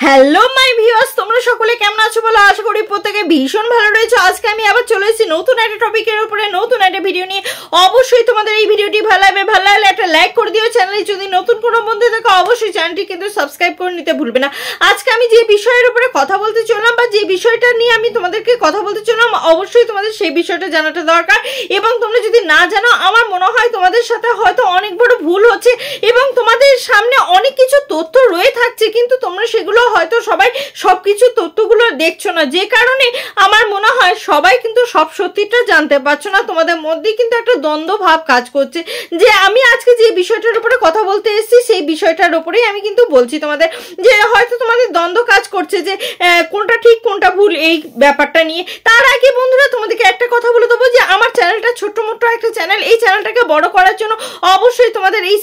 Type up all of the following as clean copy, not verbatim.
Hello my viewers, তোমরা সকলে কেমন আছো বলো? আশা করি প্রত্যেকে ভীষণ ভালো রয়েছে। আজকে আমি আবার চলে এসেছি নতুন একটা টপিকের উপরে, নতুন একটা ভিডিও নিয়ে। অবশ্যই তোমাদের এই ভিডিওটি ভালো লাগলে একটা লাইক করে দিও। চ্যানেলে যদি নতুন কোনো বন্ধু থাকে অবশ্যই চ্যানেলটি কিন্তু সাবস্ক্রাইব করে নিতে ভুলবে না। আজকে আমি যে বিষয়ের উপরে কথা বলতে চললাম বা যে বিষয়টা নিয়ে আমি তোমাদেরকে কথা বলতে চললাম, অবশ্যই তোমাদের সেই বিষয়টা জানাটা দরকার। এবং তোমরা যদি না জানো, আমার মনে হয় তোমাদের সাথে হয়তো অনেক বড় ভুল হচ্ছে এবং তোমাদের সামনে অনেক কিছু তথ্য রয়ে থাকছে, কিন্তু তোমরা সেগুলো হয়তো সবাই সবকিছু তথ্যগুলো দেখছো না, যে কারণে আমার মনে হয় সবাই কিন্তু সব সত্যিটা জানতে পারছো না। তোমাদের মধ্যে কিন্তু একটা দ্বন্দ্ব ভাব কাজ করছে। যে আমি আজকে যে বিষয়টার উপরে কথা বলতে এসেছি সেই বিষয়টার উপরেই আমি কিন্তু বলছি তোমাদের, যে হয়তো তোমাদের দ্বন্দ্ব কাজ করছে যে কোনটা ঠিক কোনটা ভুল এই ব্যাপারটা নিয়ে। তার আগে বন্ধুরা তোমাদেরকে একটা কথা বলে দেবো, যে আমার চ্যানেলটা ছোট্ট মোট্ট একটা চ্যানেল, এই চ্যানেলটাকে বড় করার জন্য অবশ্যই তোমাদের এই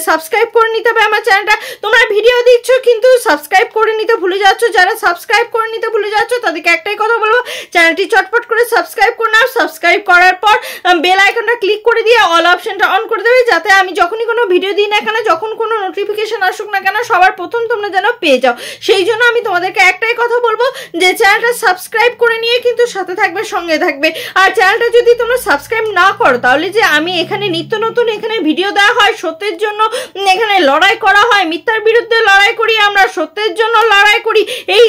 সাবস্ক্রাইব করে নিতে হবে আমার চ্যানেলটা। তোমরা ভিডিও দিচ্ছ কিন্তু সাবস্ক্রাইব করে নিতে ভুলে যাচ্ছ। যারা সাবস্ক্রাইব করে নিতে ভুলে যাচ্ছ তাদেরকে একটাই কথা বলবো, চ্যানেলটি চটপট করে সাবস্ক্রাইব করে নাও। সাবস্ক্রাইব করার পর বেল আইকনটা ক্লিক করে দিয়ে অল অপশনটা অন করে দেবে, যাতে আমি যখনই কোনো ভিডিও দিই না কেন, যখন কোনো নোটিফিকেশন আসুক না কেন, সবার প্রথম তোমরা যেন পেয়ে যাও। সেই জন্য আমি তোমাদেরকে একটাই কথা বলবো, যে চ্যানেলটা সাবস্ক্রাইব করে নিয়ে কিন্তু সাথে থাকবে, সঙ্গে থাকবে। আর চ্যানেলটা যদি তোমরা সাবস্ক্রাইব না করো, তাহলে যে আমি এখানে নিত্য নতুন এখানে ভিডিও দেওয়া হয়, সত্যের জন্য এখানে লড়াই করা হয়, মিথ্যার বিরুদ্ধে লড়াই করি, আমরা সত্যের জন্য লড়াই করি, এই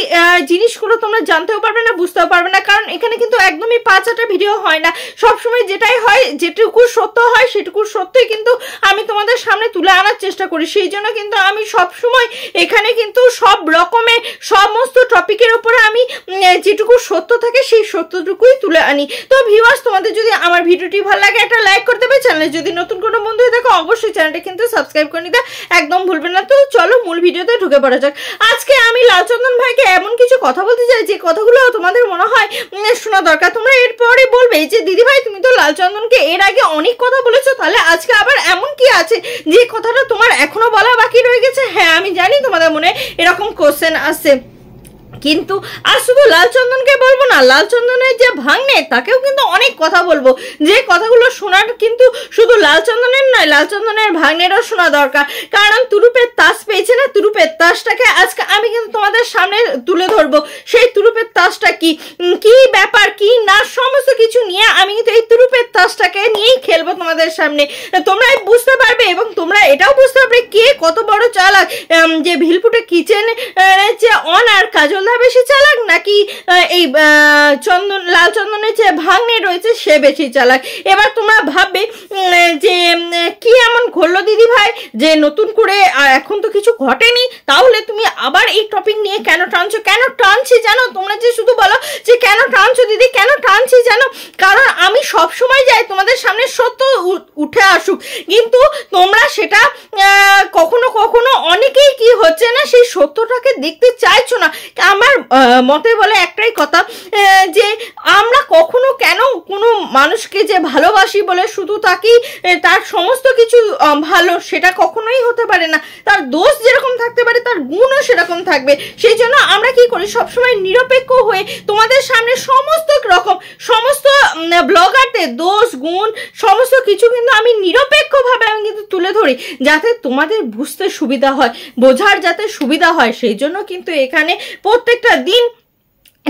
জিনিসগুলো তোমরা জানতেও পারবে না, বুঝতেও পারবে না। কারণ এখানে কিন্তু একদমই পাঁচাটা ভিডিও হয় না, সবসময় যেটাই হয়, যেটুকু সত্য হয় সেটুকু সত্যই কিন্তু আমি তোমাদের সামনে তুলে আনার চেষ্টা করি। সেই জন্য কিন্তু আমি সবসময় এখানে কিন্তু সব রকমের সমস্ত টপিকের উপরে আমি যেটুকু সত্য থাকে সেই সত্যটুকুই তুলে আনি। তো ভিউয়ার্স, তোমাদের যদি আমার ভিডিওটি ভালো লাগে একটা লাইক করতে হবে। চ্যানেলে যদি নতুন কোনো বন্ধু হয়ে থাকো অবশ্যই চ্যানেলটা কিন্তু সাবস্ক্রাইব করে নিতে একদম ভুলবেন না। তো চলো মূল ভিডিওতে ঢুকে পড়া যাক। আজকে আমি লালচন্দন ভাইকে এমন কিছু কথা বলতে চাই যে কথাগুলো তোমাদের মনে হয় শোনা দরকার। তোমরা এরপরে বলবে যে দিদি ভাই তুমি তো লালচন্দনকে এর আগে অনেক কথা বলেছো, তাহলে আজকে আবার এমন কি আছে যে কথাটা তোমার এখনো বলা বাকি রয়ে গেছে? হ্যাঁ, আমি জানি তোমাদের মনে এরকম কোশ্চেন আসছে, কিন্তু আর শুধু লালচন্দনকে বলবো না, লালচন্দনের যে ভাগ্নে তাকেও কিন্তু অনেক কথা বলবো, যে কথাগুলো শোনার কিন্তু শুধু লালচন্দনের নয়, লালচন্দনের ভাগ্নেরও শোনা দরকার। কারণ তুরুপের তাস পেয়েছে না, তুরুপের তাসটাকে আজকে আমি কিন্তু তোমাদের সামনে তুলে ধরবো। সেই তুরুপের তাসটা কি কি ব্যাপার, কি না, সমস্ত কিছু নিয়ে আমি কিন্তু এই তুরুপের তাসটাকে নিয়েই খেলবো তোমাদের সামনে। তোমরা বুঝতে পারবে এবং তোমরা এটাও বুঝতে পারবে কে কত বড় চালাক, যে ভিলপুটে কিচেন যে অন আর কাজল বেশি চালাক, নাকি এই লালচন্দনের যে ভাগ্নে রয়েছে সে বেশি চালাক। এবার তোমরা ভাববে যে কি এমন ঘটলো দিদি ভাই যে নতুন করে, আর এখন তো কিছু ঘটেনি, তাহলে তুমি আবার এই টপিক নিয়ে কেন টানছো? কেন টানছি জানো? তোমরা যে শুধু বলো যে কেন টানছো দিদি, কেন টানছি জানো? কারণ আমি সব সময় যাই তোমাদের সামনে সত্য উঠে আসুক, কিন্তু তোমরা সেটা কখনো কখনো অনেকেই কি হচ্ছে না, সেই সত্যটাকে দেখতে চাইছো না। আমার মতে বলে একটাই কথা, যে আমরা কখনো কেন কোনো মানুষকে যে ভালোবাসি বলে শুধু তাকেই তার সমস্ত কিছু ভালো, সেটা কখনোই হতে পারে না। তার দোষ যেরকম থাকতে পারে তার গুণও সেরকম থাকবে। সেই জন্য আমরা কি করি, সবসময় নিরপেক্ষ হয়ে তোমাদের সামনে সমস্ত রকম সমস্ত ব্লগারদের দোষ গুণ সমস্ত কিছু কিন্তু আমি নিরপেক্ষভাবে আমি কিন্তু তুলে ধরি, যাতে তোমাদের বুঝতে সুবিধা হয়, বোঝার যাতে সুবিধা হয়। সেই জন্য কিন্তু এখানে প্রত্যেকটা দিন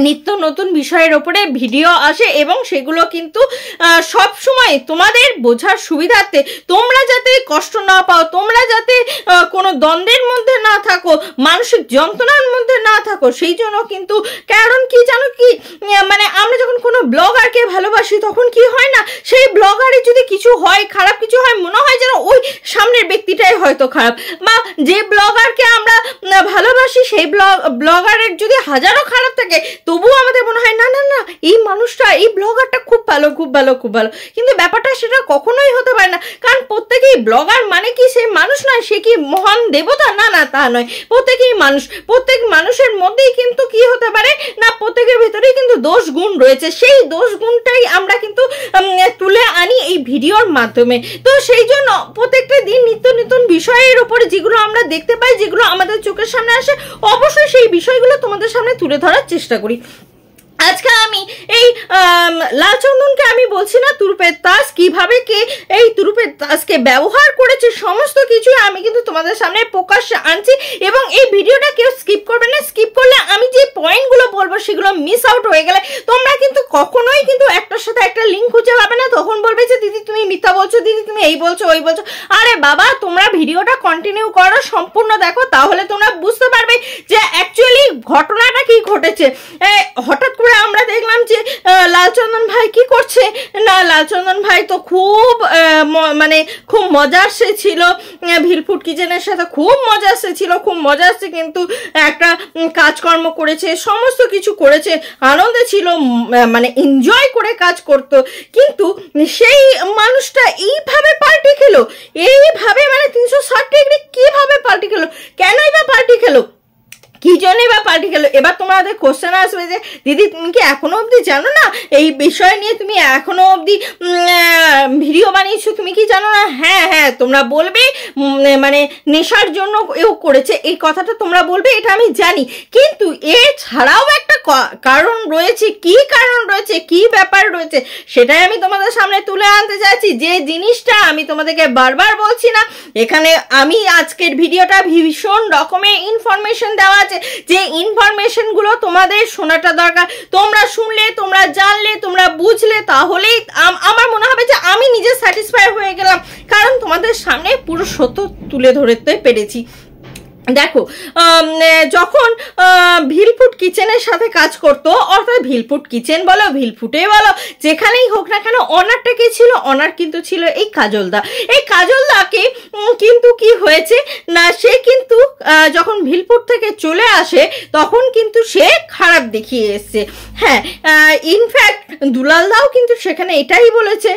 নিত্য নতুন বিষয়ের ওপরে ভিডিও আসে এবং সেগুলো কিন্তু সব সময় তোমাদের বোঝার সুবিধার্থে, তোমরা যাতে কষ্ট না পাও, তোমরা যাতে কোনো দ্বন্দ্বের মধ্যে না থাকো, মানসিক যন্ত্রণার মধ্যে না থাকো, সেই জন্য কিন্তু। কারণ কি জানো কি, মানে আমরা যখন কোনো ব্লগারকে ভালোবাসি তখন কি হয় না, সেই ব্লগারে যদি কিছু হয়, খারাপ কিছু হয়, মনে হয় যেন ওই সামনের ব্যক্তিটাই হয়তো খারাপ, বা যে ব্লগারকে আমরা ভালোবাসি সেই ব্লগারের যদি হাজারো খারাপ থাকে তবুও আমাদের মনে হয় না না না এই মানুষটা, এই ব্লগারটা খুব ভালো, খুব ভালো, খুব ভালো। কিন্তু ব্যাপারটা সেটা কখনোই হতে পারে না। কারণ প্রত্যেকেই ব্লগার মানে কি সে মানুষ নয়, সে কি মহান দেবতা? না না, তা নয়। প্রত্যেকেই মানুষ, প্রত্যেক মানুষের মধ্যেই কিন্তু কি হতে পারে না, প্রত্যেকের ভেতরেই কিন্তু দোষ গুণ রয়েছে। সেই দোষ গুণটাই আমরা কিন্তু তুলে আনি এই ভিডিওর মাধ্যমে। তো সেই জন্য প্রত্যেকটা দিন নিত্য নতুন বিষয়ের উপরে যেগুলো আমরা দেখতে পাই, যেগুলো আমাদের চোখের সামনে আসে, অবশ্যই সেই বিষয়গুলো তোমাদের সামনে তুলে ধরার চেষ্টা করি। আজকে আমি এই লালচন্দনকে আমি বলছি না তুরুপের তাস কিভাবে কে এই তুরুপের তাসকে ব্যবহার করেছে, সমস্ত কিছু আমি কিন্তু তোমাদের সামনে প্রকাশ্যে আনছি। এবং এই ভিডিওটা কেউ স্কিপ করবে না, স্কিপ করলে আমি যে পয়েন্টগুলো বলবো সেগুলো মিস আউট হয়ে গেলে তোমরা কিন্তু কখনোই কিন্তু একটার সাথে একটা লিঙ্ক খুঁজে পাবে না। তখন বলবে যে দিদি তুমি মিথ্যা বলছো, দিদি তুমি এই বলছো ওই বলছো। আরে বাবা, তোমরা ভিডিওটা কন্টিনিউ করো, সম্পূর্ণ দেখো, তাহলে তোমরা বুঝতে পারবে যে অ্যাকচুয়ালি ঘটনাটা কি ঘটেছে। হঠাৎ করে আমরা দেখলাম যে লালচন্দন ভাই কি করছে না, লালচন্দন ভাই তো খুব মানে খুব মজা আসছে ছিল, ভিলফুড কিচেনের সাথে খুব মজা আসছে ছিল, খুব মজা আসছে, কিন্তু একটা কাজকর্ম করেছে, সমস্ত কিছু করেছে, আনন্দে ছিল, মানে এনজয় করে কাজ করত। কিন্তু সেই মানুষটা এইভাবে পাল্টে খেলো, এইভাবে মানে 360 ডিগ্রি কিভাবে পাল্টে খেলো, কেনই বা পাল্টে খেলো, কি জন্যই বা পাল্টে গেল। এবার তোমাদের কোশ্চেন আসবে যে দিদি তুমি কি এখনো অবধি জানো না এই বিষয় নিয়ে, তুমি এখনো অবধি ভিডিও বানিয়েছো, তুমি কি জানো না? হ্যাঁ হ্যাঁ, তোমরা বলবে মানে নেশার জন্য এও করেছে, এই কথাটা তোমরা বলবে, এটা আমি জানি, কিন্তু এছাড়াও একটা কারণ রয়েছে। কি কারণ রয়েছে, কি ব্যাপার রয়েছে, সেটাই আমি তোমাদের সামনে তুলে আনতে চাইছি। যে জিনিসটা আমি তোমাদেরকে বারবার বলছি না, এখানে আমি আজকের ভিডিওটা ভীষণ রকমের ইনফরমেশন দেওয়া আছে, যে ইনফরমেশন গুলো তোমাদের শোনাটা দরকার। তোমরা শুনলে, তোমরা জানলে, তোমরা বুঝলে, তাহলেই আমার মনে হবে যে আমি নিজে স্যাটিসফাই হয়ে গেলাম, কারণ তোমাদের সামনে পুরো সত্য তুলে ধরতে পেরেছি। দেখো, যখন ভিলফুড কিচেনের সাথে কাজ করতো, অর্থাৎ ভিলফুড কিচেন বলো, ভিলফুটে বলো, যেখানেই হোক না কেন, অনারটা কে ছিল? অনার কিন্তু ছিল এই কাজলদা। এই কাজলদাকে কিন্তু কি হয়েছে না, সে কিন্তু যখন ভিলফুড থেকে চলে আসে তখন কিন্তু সে খারাপ দেখিয়ে এসছে। হ্যাঁ, ইনফ্যাক্ট দুলালদাও কিন্তু সেখানে এটাই বলেছে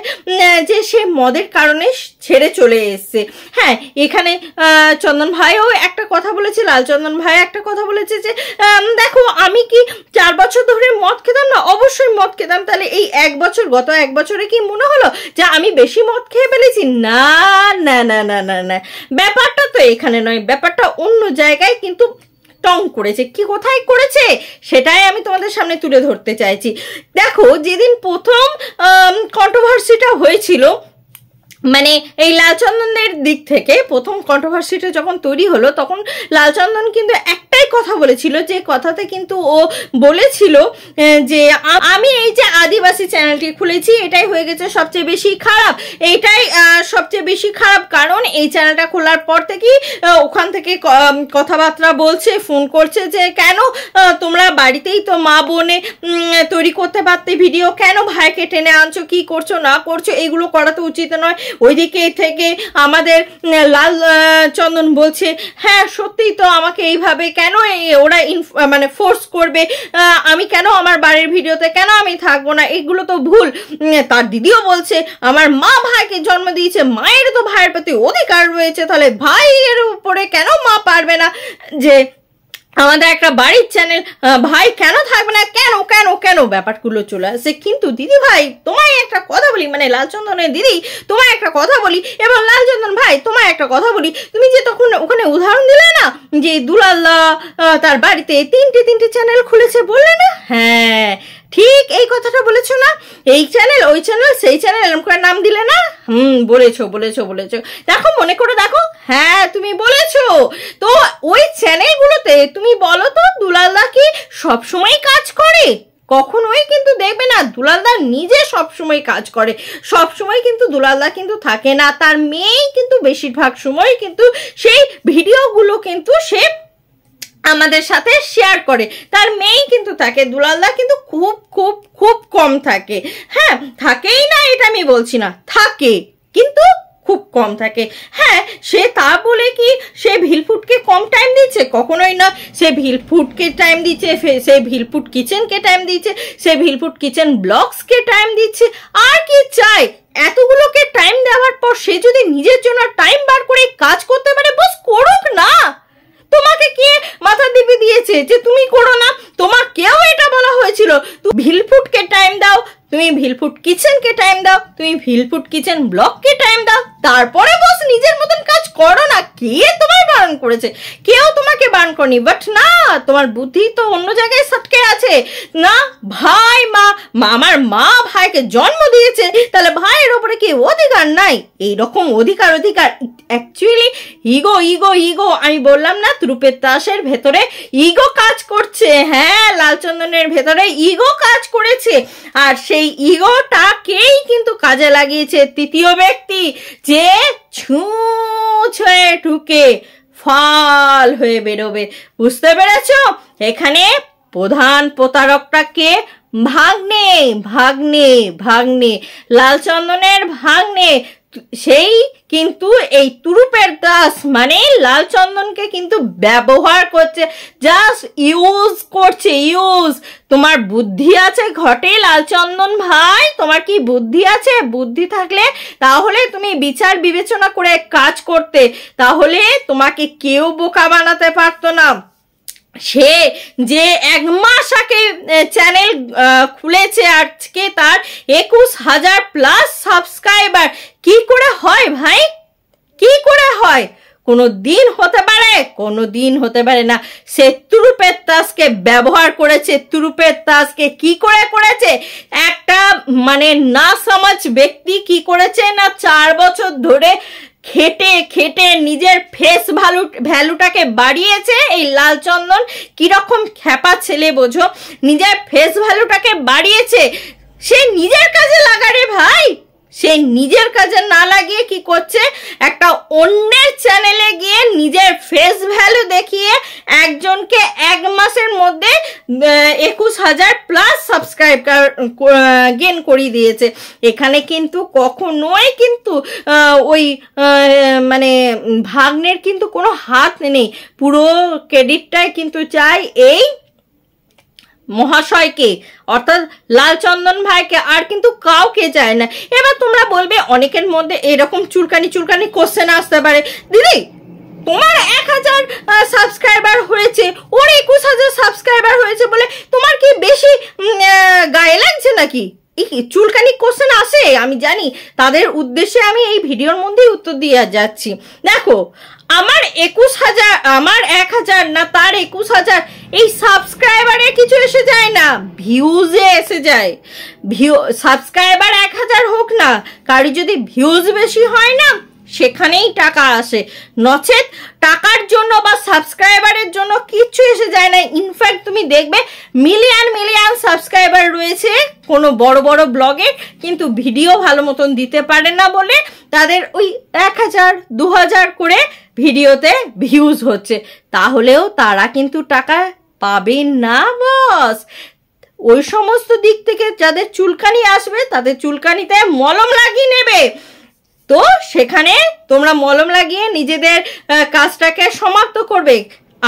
যে সে মদের কারণে ছেড়ে চলে এসছে। হ্যাঁ, এখানে চন্দন ভাইও একটা কথা বলেছে, লালচন্দন ভাই একটা কথা বলেছে যে দেখো আমি কি 4 বছর ধরে মদ খেতাম না? অবশ্যই মদ খেতাম। তাহলে এই গত এক বছরে কি মনে হলো যে আমি বেশি মদ খেয়ে ফেলেছি? না না না না না না, ব্যাপারটা তো এখানে নয়, ব্যাপারটা অন্য জায়গায় কিন্তু টং করেছে। কি কোথায় করেছে সেটাই আমি তোমাদের সামনে তুলে ধরতে চাইছি। দেখো, যেদিন প্রথম কন্ট্রোভার্সিটা হয়েছিল, মানে এই লালচন্দনের দিক থেকে প্রথম কন্ট্রোভার্সিটা যখন তৈরি হলো, তখন লালচন্দন কিন্তু একটাই কথা বলেছিল, যে কথাতে কিন্তু ও বলেছিল যে আমি এই যে আদিবাসী চ্যানেলটি খুলেছি, এটাই হয়ে গেছে সবচেয়ে বেশি খারাপ, এইটাই সবচেয়ে বেশি খারাপ, কারণ এই চ্যানেলটা খোলার পর থেকেই ওখান থেকে কথাবার্তা বলছে, ফোন করছে যে কেন তোমরা বাড়িতেই তো মা বোনে তৈরি করতে পারতে ভিডিও, কেন ভাইকে টেনে আনছো, কি করছো না করছো, এগুলো করা তো উচিত নয়। ওইদিকে থেকে আমাদের লাল চন্দন বলছে হ্যাঁ সত্যিই তো, আমাকে এইভাবে কেন ওরা মানে ফোর্স করবে, আমি কেন আমার বাড়ির ভিডিওতে কেন আমি থাকবো না, এগুলো তো ভুল। তার দিদিও বলছে আমার মা ভাইকে জন্ম দিয়েছে, মায়ের তো ভাইয়ের প্রতি অধিকার রয়েছে, তাহলে ভাইয়ের উপরে কেন মা পারবে না যে আমাদের একটা বাড়ির চ্যানেল, ভাই কেন থাকবে না, কেন কেন কেন ব্যাপারগুলো চলে আসে। কিন্তু দিদি ভাই তোমায় একটা কথা বলি, মানে লালচন্দনের দিদি তোমায় একটা কথা বলি, এবং লালচন্দন ভাই তোমায় একটা কথা বলি, তুমি যে তখন ওখানে উদাহরণ দিলে না যে দুলালদা তার বাড়িতে তিনটে চ্যানেল খুলেছে বললে না, হ্যাঁ ঠিক এই কথাটা বলেছো না, এই চ্যানেল ওই চ্যানেল সেই চ্যানেল এরকম করে নাম দিলে না, বলেছো বলেছো বলেছো, দেখো মনে করে দেখো, হ্যাঁ তুমি বলেছো। তো ওই চ্যানেলগুলোতে তুমি বলো তো দুলালদা কি সবসময় কাজ করে? কখনোই কিন্তু দেখবে না দুলালদা নিজে সবসময় কাজ করে, সবসময় কিন্তু দুলালদা কিন্তু থাকে না, তার মেয়েই কিন্তু বেশিরভাগ সময় কিন্তু সেই ভিডিওগুলো কিন্তু সে আমাদের সাথে শেয়ার করে, তার মেয়েই কিন্তু থাকে, দুলালদা কিন্তু খুব খুব খুব কম থাকে। হ্যাঁ, থাকেই না এটা আমি বলছি না, থাকে কিন্তু খুব কম থাকে। হ্যাঁ, সে তা বলে কি সে ভিলফুডকে কম টাইম দিচ্ছে? কখনোই না, সে ভিলফুডকে টাইম দিচ্ছে, সে ভিলফুড কিচেনকে টাইম দিচ্ছে, সে ভিলফুড কিচেন ব্লগসকে টাইম দিচ্ছে, আর কি চাই? এতগুলোকে টাইম দেওয়ার পর সে যদি নিজের জন্য টাইম বার করে কাজ করতে পারে, বস করুক না। তোমাকে কে মাথা দিবে দিয়েছে যে তুমি করো না? তোমাকেও এটা বলা হয়েছিল ভিলফুডকে টাইম দাও, তুমি ভিলফুড কিচেনকে টাইম দাও, তুমি ভিলফুড কিচেন ব্লগকে টাইম দাও, তারপরে বস নিজের মতন কাজ করো না। কে তোমায় বারণ করেছে? কেউ তোমাকে বারণ করেনি, বাট না, তোমার বুদ্ধি তো অন্য জায়গায় সটকে আছে। না ভাই আমার মা ভাইকে জন্ম দিয়েছে, তাহলে ভাইয়ের ওপরে কি অধিকার নাই? এইরকম অধিকার অ্যাকচুয়ালি ইগো ইগো ইগো। আমি বললাম না ত্রুপের তাসের ভেতরে ইগো কাজ করছে। হ্যাঁ, লালচন্দনের ভেতরে ইগো কাজ করেছে, আর সেই ইগোটাকেই কিন্তু কাজে লাগিয়েছে তৃতীয় ব্যক্তি, যে ছুঁচ হয়ে ঢুকে ফাল হয়ে বেরোবে। বুঝতে পেরেছ? এখানে প্রধান প্রতারকটাকে ভাগ্নে ভাগ্নে ভাগ্নে লালচন্দনের ভাগ্নে, সেই কিন্তু এই তুরুপের দাস মানে লালচন্দনকে কিন্তু ব্যবহার করছে, জাস্ট ইউজ করছে, ইউজ। তোমার বুদ্ধি আছে ঘটে লালচন্দন ভাই? তোমার কি বুদ্ধি আছে? বুদ্ধি থাকলে তাহলে তুমি বিচার বিবেচনা করে কাজ করতে, তাহলে তোমাকে কেউ বোকা বানাতে পারতো না। সে যে 1 মাস আগে চ্যানেল খুলেছে, আজকে তার 21,000 প্লাস সাবস্ক্রাইবার। কি করে হয় ভাই? কি করে হয়? কোনো দিন হতে পারে? কোনো দিন হতে পারে না। সে তুরুপের তাসকে ব্যবহার করেছে। তুরুপের তাসকে কি করে করেছে? একটা মানে না সমাজ ব্যক্তি কি করেছে না, 4 বছর ধরে খেটে খেটে নিজের ফেস ভ্যালুটাকে বাড়িয়েছে। এই লালচন্দন কিরকম খ্যাপা ছেলে বোঝো, নিজের ফেস ভ্যালুটাকে বাড়িয়েছে। সে নিজের কাজে লাগারে ভাই, সে নিজের কাজে না লাগিয়ে কি করছে, একটা অন্যের চ্যানেলে গিয়ে নিজের ফেস ভ্যালু দেখিয়ে একজনকে 1 মাসের মধ্যে 21,000 প্লাস সাবস্ক্রাইবার গেন করিয়ে দিয়েছে। এখানে কিন্তু কখনোই কিন্তু ওই মানে ভাগ্নের কিন্তু কোনো হাত নেই। পুরো ক্রেডিটটাই কিন্তু চাই এই মহাশয়কে, অর্থাৎ লালচন্দন ভাইকে, আর কিন্তু কাউকে চায় না। এবার তোমরা বলবে, অনেকের মধ্যে এরকম চুলকানি কোশ্চেন আসতে পারে, দিদি তোমার 1,000 সাবস্ক্রাইবার হয়েছে, ওর 21,000 সাবস্ক্রাইবার হয়েছে বলে তোমার কি বেশি গায়ে লাগছে নাকি? চুলকানি কোশ্চেন আসে, আমি জানি। তাদের উদ্দেশ্যে আমি এই ভিডিওর মধ্যেই উত্তর দিয়ে যাচ্ছি। দেখো, আমার 21,000, আমার 1,000 না তার 21,000, এই সাবস্ক্রাইবারে কিছু এসে যায় না, ভিউজে এসে যায়। সাবস্ক্রাইবার 1,000 হোক না, কারি যদি ভিউজ বেশি হয় না, সেখানেই টাকা আসে। নচেত টাকার জন্য বা সাবস্ক্রাইবারের জন্য কিচ্ছু এসে যায় না। ইনফ্যাক্ট তুমি দেখবে মিলিয়ন সাবস্ক্রাইবার রয়েছে কোনো বড় বড় ব্লগে, কিন্তু ভিডিও ভালো মতন দিতে পারে না বলে তাদের ওই 1,000 2,000 করে ভিডিওতে ভিউজ হচ্ছে। তাহলেও তারা কিন্তু টাকা পাবে না বস। ওই সমস্ত দিক থেকে যাদের চুলকানি আসবে, তাদের চুলকানিতে মলম লাগিয়ে নেবে। তো সেখানে তোমরা মলম লাগিয়ে নিজেদের কাজটাকে সমাপ্ত করবে।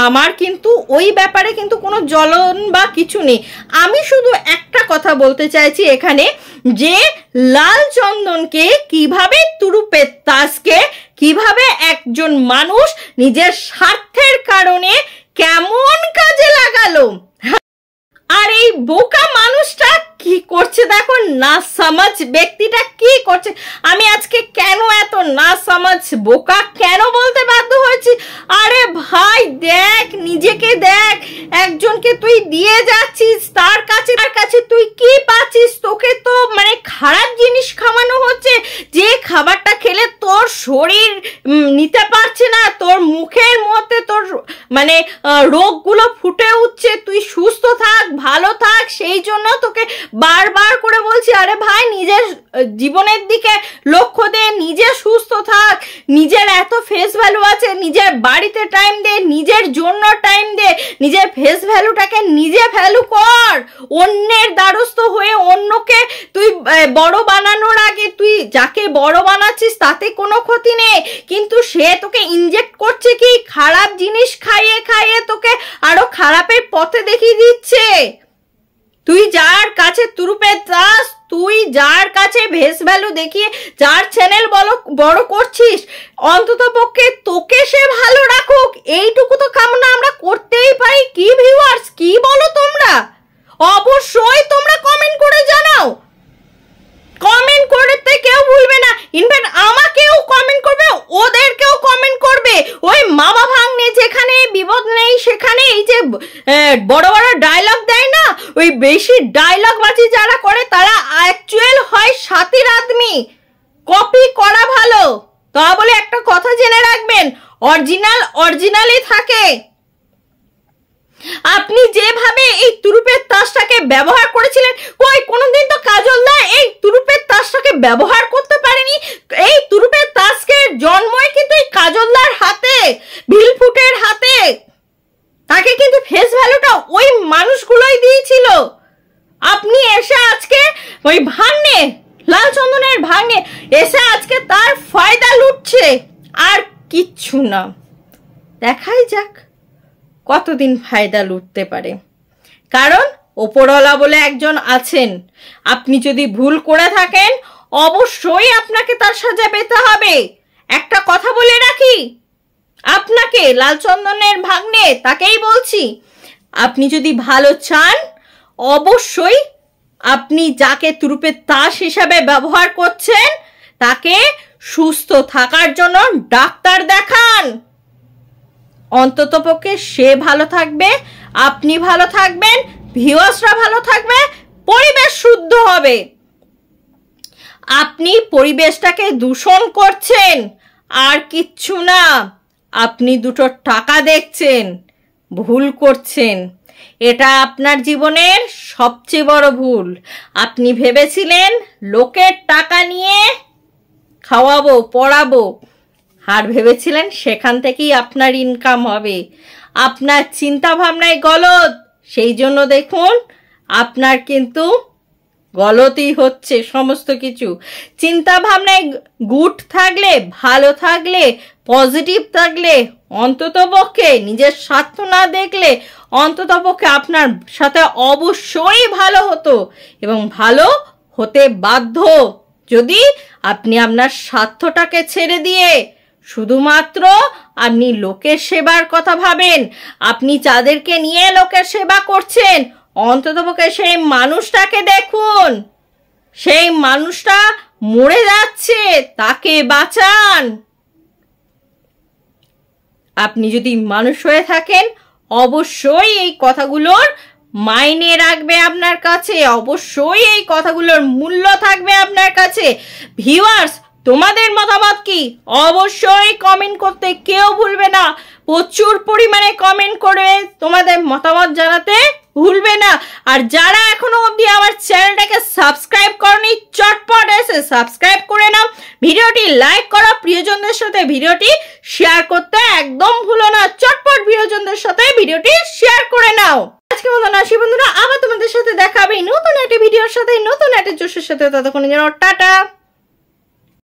আমার কিন্তু ওই ব্যাপারে কিন্তু কোনো জ্বলন বা কিছু নেই। আমি শুধু একটা কথা বলতে চাইছি এখানে, যে লালচন্দনকে কিভাবে তুরুপের তাসকে কিভাবে একজন মানুষ নিজের স্বার্থের কারণে কেমন কাজে লাগালো। আর এই বোকা মানুষটা কি করছে দেখো, না সমাজ ব্যক্তিটা কি করছে। আমি আজকে কেন এত না সমাজ বোকা কেন বলতে বাধ্য হয়েছি? আরে ভাই দেখ, নিজেকে দেখ, একজনকে তুই দিয়ে যাচ্ছিস, তার কাছে তুই কি পাচ্ছিস? তোকে তো মানে খারাপ জিনিস খাওয়ানো হচ্ছে, যে খাবারটা খেলে তোর শরীর নিতে পারছে না, তোর মুখের মধ্যে তোর মানে রোগগুলো ফুটে উঠছে। তুই সুস্থ থাক, ভালো থাক, সেই জন্য তোকে বারবার করে বলছি, আরে ভাই নিজের জীবনের দিকে লক্ষ্য দে, নিজে সুস্থ থাক, নিজের এত ফেস ভ্যালু আছে, নিজের বাড়িতে টাইম দে, নিজের জন্য টাইম দে, নিজের ফেস ভ্যালুটাকে নিজে ভ্যালু কর। অন্যের দ্বারস্থ হয়ে অন্যকে তুই বড় বানানোর আগে তুই যাকে বড় বানাচ্ছিস তাতে কোনো ক্ষতি নেই, কিন্তু সে তোকে ইনজেক্ট করছে কি খারাপ জিনিস খাইয়ে খাইয়ে তোকে আরো খারাপের পথে দেখিয়ে দিচ্ছে। তুই যার কাছে তুরুপের তাস, তুই যার কাছে ভেস ভ্যালু দেখিয়ে যার চ্যানেল বড় করছিস, অন্তত পক্ষে তোকে সে ভালো রাখুক, এইটুকু তো কামনা আমরা করতেই পারি। কি ভিউয়ার্স, কি বলো তোমরা? অবশ্যই তোমরা কমেন্ট করে জানাও। কমেন্ট করতে কেউ ভুলবে না, ইনফ্যাক্ট আমাকেও কমেন্ট করবে, ওদেরকেও কমেন্ট করবে। ওই মামা ভাগ্নে যেখানে বিপদ নেই সেখানে এই যে বড় বড় ডায়লগ দেয় না, ওই বেশি ডায়লগ বাজি যারা করে তারা অ্যাকচুয়াল হয় সাথীর আদমি, কপি করা ভালো। তা বলে একটা কথা জেনে রাখবেন, অরিজিনালই থাকে। আপনি যেভাবে এই তুরুপের তাসটাকে ব্যবহার করেছিলেন, কই কোনোদিন তো কাজলদা এই তুরুপের তাসটাকে ব্যবহার করতে পারেনি। এই তুরুপের তাসকে জন্মই কিন্তু এই কাজলদার হাতে, ভিলফুটের হাতে। তাকে কিন্তু ফেস ভ্যালুটা ওই মানুষগুলোই দিয়েছিল। আপনি এসে আজকে ওই ভাগ্নে, লালচন্দনের ভাগ্নে এসে আজকে তার ফায়দা লুটছে, আর কিচ্ছু না। দেখাই যাক কতদিন ফায়দা লুটতে পারে, কারণ ওপরওয়ালা বলে একজন আছেন। আপনি যদি ভুল করে থাকেন অবশ্যই আপনাকে তার সাজা পেতে হবে। একটা কথা বলে রাখি আপনাকে, লালচন্দনের ভাগ্নে তাকেই বলছি, আপনি যদি ভালো চান অবশ্যই আপনি যাকে তুরুপের তাস হিসাবে ব্যবহার করছেন তাকে সুস্থ থাকার জন্য ডাক্তার দেখান। অন্ততপক্ষে সে ভালো থাকবে, আপনি ভালো থাকবেন, ভিউয়ার্সরা ভালো থাকবে, পরিবেশ শুদ্ধ হবে। আপনি পরিবেশটাকে দূষণ করছেন, আর কিচ্ছু না। আপনি দুটো টাকা দেখছেন, ভুল করছেন। এটা আপনার জীবনের সবচেয়ে বড় ভুল। আপনি ভেবেছিলেন লোকের টাকা নিয়ে খাওয়াবো, পড়াবো, আর ভেবেছিলেন সেখান থেকেই আপনার ইনকাম হবে। আপনার চিন্তা ভাবনায় গলত, সেই জন্য দেখুন আপনার কিন্তু গলতই হচ্ছে সমস্ত কিছু। চিন্তা ভাবনায় গুড থাকলে, ভালো থাকলে, পজিটিভ থাকলে, অন্ততপক্ষে নিজের স্বার্থ না দেখলে অন্ততপক্ষে আপনার সাথে অবশ্যই ভালো হতো, এবং ভালো হতে বাধ্য যদি আপনি আপনার স্বার্থটাকে ছেড়ে দিয়ে শুধুমাত্র আপনি লোকের সেবার কথা ভাবেন। আপনি যাদেরকে নিয়ে লোকের সেবা করছেন অন্ততপক্ষে সেই মানুষটাকে দেখুন, সেই মানুষটা মরে যাচ্ছে, তাকে বাঁচান। আপনি যদি মানুষ হয়ে থাকেন অবশ্যই এই কথাগুলোর মাইনে রাখবে আপনার কাছে, অবশ্যই এই কথাগুলোর মূল্য থাকবে আপনার কাছে। ভিউয়ার্স, তোমাদের মতামত কি অবশ্যই কমেন্ট করতে কেউ ভুলবে না। প্রচুর পরিমাণে কমেন্ট করে তোমাদের মতামত জানাতে ভুলবে না। আর যারা এখনো অবধি আমার চ্যানেলটাকে সাবস্ক্রাইব করনি চটপট এসে সাবস্ক্রাইব করে নাও, ভিডিওটি লাইক করো, প্রিয়জনদের সাথে ভিডিওটি শেয়ার করতে একদম ভুলো না। চটপট প্রিয়জনদের সাথে ভিডিওটি শেয়ার করে নাও। আজকের মতন আসি বন্ধুরা, আবার তোমাদের সাথে দেখা হবে নতুন একটা ভিডিওর সাথে, নতুন একটা জোশের সাথে। ততক্ষণের জন্য টাটা।